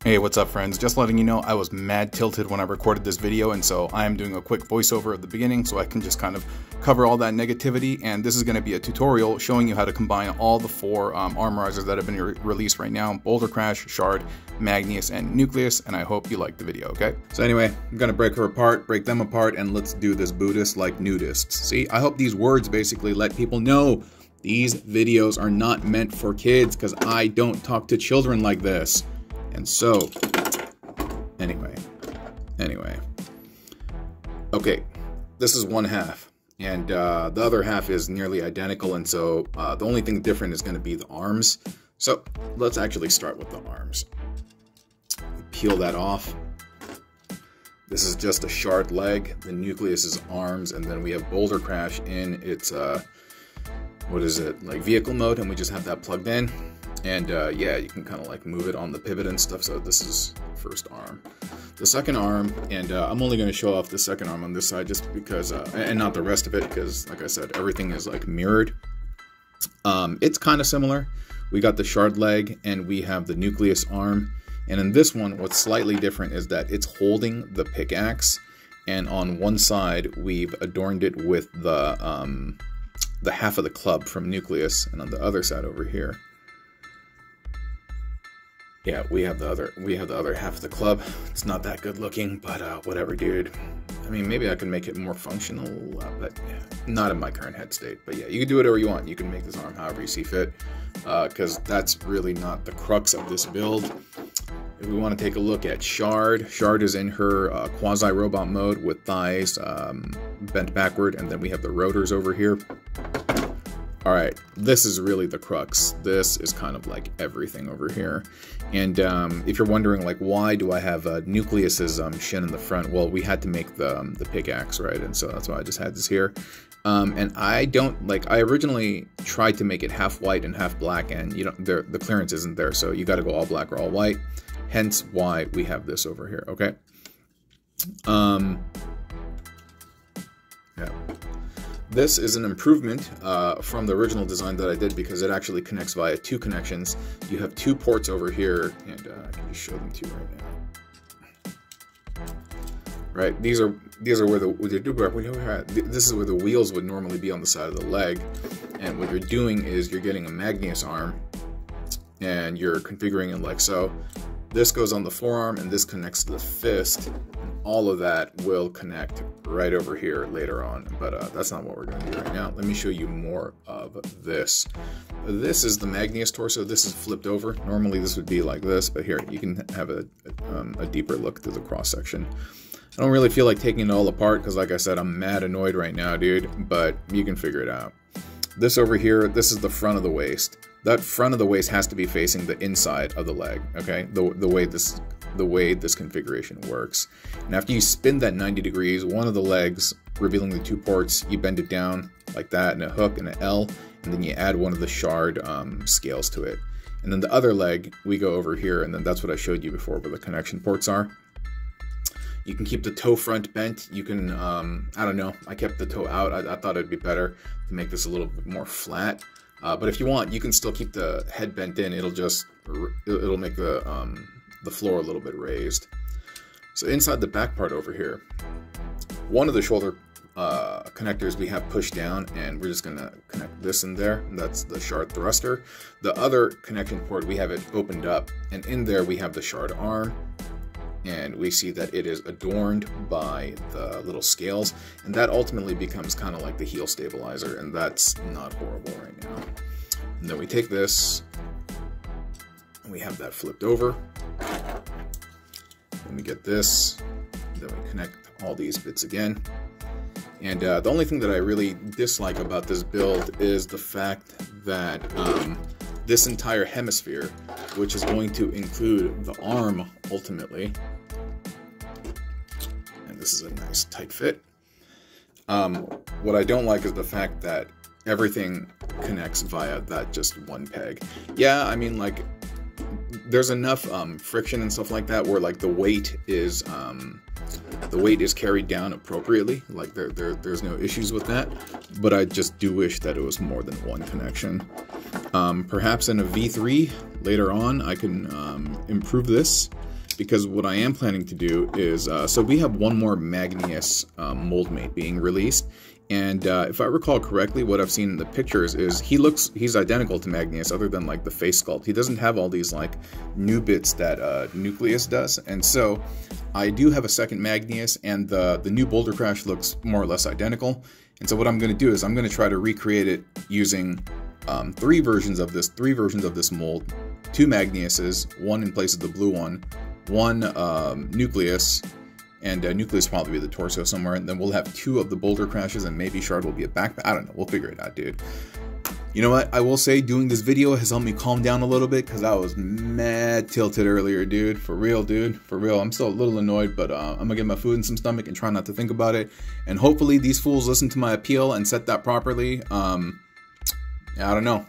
Hey, what's up friends? Just letting you know I was mad tilted when I recorded this video, and so I am doing a quick voiceover at the beginning so I can just kind of cover all that negativity. And this is going to be a tutorial showing you how to combine all the four Armorizers that have been released right now: Bouldercrash, Shard, Magneous, and Nucleous, and I hope you like the video, okay? So anyway, I'm going to break them apart, and let's do this Buddhist like nudists. See, I hope these words basically let people know these videos are not meant for kids, because I don't talk to children like this. And so, anyway, okay, this is one half, and the other half is nearly identical, and so the only thing different is going to be the arms. So let's actually start with the arms. Peel that off. This is just a Shard leg, the Nucleus is arms, and then we have Bouldercrash in its, what is it, like vehicle mode, and we just have that plugged in. And yeah, you can kind of like move it on the pivot and stuff. So this is the first arm. The second arm, and I'm only going to show off the second arm on this side just because, and not the rest of it, because like I said, everything is like mirrored. It's kind of similar. We got the Shard leg and we have the Nucleus arm. And in this one, what's slightly different is that it's holding the pickaxe. And on one side, we've adorned it with the half of the club from Nucleus. And on the other side over here, yeah, we have the other half of the club. It's not that good looking, but whatever, dude. I mean, maybe I can make it more functional, but yeah, not in my current head state. But yeah, you can do whatever you want. You can make this arm however you see fit, because that's really not the crux of this build. If we want to take a look at Shard, Shard is in her quasi-robot mode with thighs bent backward, and then we have the rotors over here. Alright, this is really the crux. This is kind of like everything over here. And if you're wondering, like, why do I have Nucleus's shin in the front? Well, we had to make the pickaxe, right? And so that's why I just had this here. And I don't, like, I originally tried to make it half white and half black, and you don't, the clearance isn't there, so you got to go all black or all white. Hence why we have this over here, okay? Yeah. This is an improvement from the original design that I did, because it actually connects via two connections. You have two ports over here, and I can just show them to you right now. Right, these are where this is where the wheels would normally be on the side of the leg, and what you're doing is you're getting a Magneous arm, and you're configuring it like so. This goes on the forearm, and this connects to the fist. All of that will connect right over here later on, but that's not what we're going to do right now. Let me show you more of this. This is the Magneous torso. This is flipped over. Normally this would be like this, but here you can have a deeper look through the cross section. I don't really feel like taking it all apart because, like I said, I'm mad annoyed right now, dude, but you can figure it out. This over here, this is the front of the waist. That front of the waist has to be facing the inside of the leg, okay? The way this configuration works. And after you spin that 90 degrees, one of the legs, revealing the two ports, you bend it down like that, and a hook and an L, and then you add one of the Shard scales to it. And then the other leg, we go over here, and then that's what I showed you before where the connection ports are. You can keep the toe front bent. You can, I don't know, I kept the toe out. I thought it'd be better to make this a little bit more flat. But if you want, you can still keep the head bent in. It'll make the floor a little bit raised. So inside the back part over here, one of the shoulder connectors we have pushed down, and we're just gonna connect this in there, and that's the Shard thruster. The other connection port, we have it opened up, and in there we have the Shard arm, and we see that it is adorned by the little scales, and that ultimately becomes kind of like the heel stabilizer, and that's not horrible right now. And then we take this, and we have that flipped over. Then we get this, then we connect all these bits again. And the only thing that I really dislike about this build is the fact that this entire hemisphere, which is going to include the arm ultimately, and this is a nice tight fit. What I don't like is the fact that everything connects via that just one peg. Yeah, I mean, like, there's enough friction and stuff like that where, like, the weight is carried down appropriately. Like, there's no issues with that, but I just do wish that it was more than one connection. Perhaps in a V3 later on I can improve this because what I am planning to do is, so we have one more Magneous mold mate being released, and if I recall correctly, what I've seen in the pictures is he's identical to Magneous, other than like the face sculpt. He doesn't have all these like new bits that Nucleous does, and so I do have a second Magneous, and the new Bouldercrash looks more or less identical. And so what I'm going to do is I'm going to try to recreate it using three versions of this mold, 2 Magneuses, one in place of the blue one Nucleous, and Nucleus will probably be the torso somewhere, and then we'll have 2 of the Bouldercrashes, and maybe Shard will be a backpack. I don't know, we'll figure it out, dude. You know what, I will say, doing this video has helped me calm down a little bit, because I was mad tilted earlier, dude. For real, dude. For real. I'm still a little annoyed, but I'm going to get my food in some stomach and try not to think about it. And hopefully these fools listen to my appeal and set that properly. I don't know.